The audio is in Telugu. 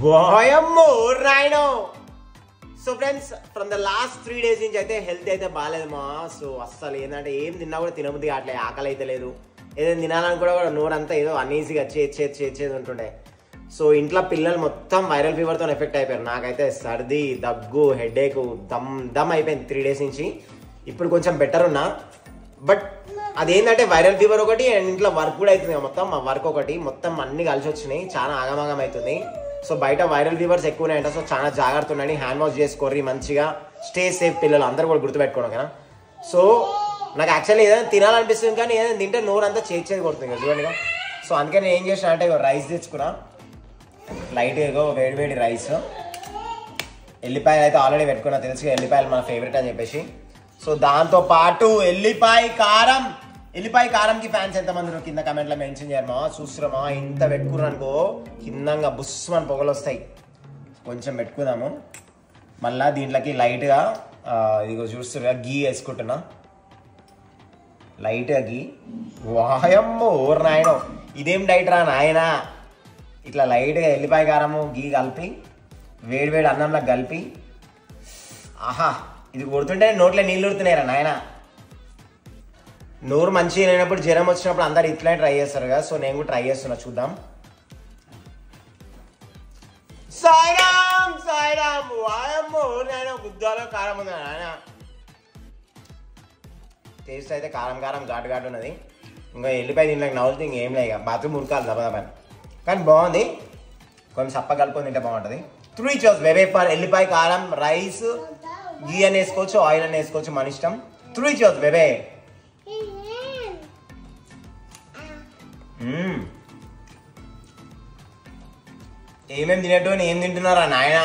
వాయమ్మో నాయనో. So friends from the last 3 days నుంచి అయితే హెల్త్ అయితే బాగాలేదు మా. సో అస్సలు ఏంటంటే ఏం తిన్నా కూడా తినబుద్ధి అట్లా ఆకలి అయితే లేదు. ఏదైనా తినాలని కూడా నోరంతా ఏదో అన్ఈజీగా చేది ఉంటుండే. సో ఇంట్లో పిల్లలు మొత్తం వైరల్ ఫీవర్తో ఎఫెక్ట్ అయిపోయారు. నాకైతే సర్ది, దగ్గు, హెడేక్ దమ్ అయిపోయింది 3 days నుంచి. ఇప్పుడు కొంచెం బెటర్ ఉన్నా. బట్ అదేంటంటే వైరల్ ఫీవర్ ఒకటి అండ్ ఇంట్లో వర్క్ కూడా అవుతుంది. మొత్తం మా వర్క్ ఒకటి మొత్తం అన్ని కలిసి వచ్చినాయి. చాలా ఆగమాగం అవుతుంది. సో బయట వైరల్ ఫీవర్స్ ఎక్కువ ఉన్నాయంట. సో చాలా జాగ్రత్త ఉండండి. హ్యాండ్ వాష్ చేసుకోర్రి మంచిగా. స్టే సేఫ్ పిల్లలు అందరూ కూడా గుర్తుపెట్టుకోవడం కదా. సో నాకు యాక్చువల్లీ ఏదైనా తినాలనిపిస్తుంది కానీ ఏదైనా తింటే నోరంతా చేసేది కొడుతుంది కదా చూడండి. సో అందుకే నేను ఏం చేసిన అంటే రైస్ తెచ్చుకున్నా. లైట్గా వేడి రైస్, ఎల్లిపాయలు అయితే ఆల్రెడీ పెట్టుకున్నా. తెలుసు ఎల్లిపాయలు మన ఫేవరెట్ అని చెప్పేసి. సో దాంతో పాటు ఎల్లిపాయ కారంకి ఫ్యాన్స్ ఎంతమంది కింద కమెంట్లో మెన్షన్ చేయరు మా. చూస్తున్నామా ఇంత పెట్టుకున్నాను అనుకో కిందంగా బుస్మని పొగలు వస్తాయి. కొంచెం పెట్టుకుందాము. మళ్ళీ దీంట్లోకి లైట్గా ఇదిగో చూస్తున్నా గీ వేసుకుంటున్నా. లైట్గా గీ. వాయమ్మో ఓర్ నాయనో ఇదేం డైట్ రా నాయనా. ఇట్లా లైట్గా ఎల్లిపాయ కారము గీ కలిపి వేడి అన్నంలో కలిపి ఆహా ఇది కొడుతుంటే నోట్లో నీళ్ళు ఉడుతున్నాయిరా నాయన. నోరు మంచిగా లేనప్పుడు జ్వరం వచ్చినప్పుడు అందరు ఇట్లా ట్రై చేస్తారు కదా. సో నేను కూడా ట్రై చేస్తున్నా చూద్దాం. సాయిరామ్ వాయమ్మో నాయన గుద్దాలో కారం ఉంది నాయన. టేస్ట్ అయితే కారం ఘాటు ఉన్నది. ఇంకా ఎల్లిపాయ దీంట్లోకి నవ్వుతుంది ఇంకేం లేదు. ఇక బాత్రూమ్ ఉరకాలి దబదబని. కానీ బాగుంది. కొంచెం సప్ప కలుపుకొని తింటే బాగుంటుంది. 3 choices బేబీ ఫర్ ఎల్లిపాయ కారం రైస్. గీ అని వేసుకోవచ్చు, ఆయిల్ అని వేసుకోవచ్చు, మన ఇష్టం. 3 choices బేబే. ఏమేమి తినేట్టు ఏం తింటున్నారా నాయన.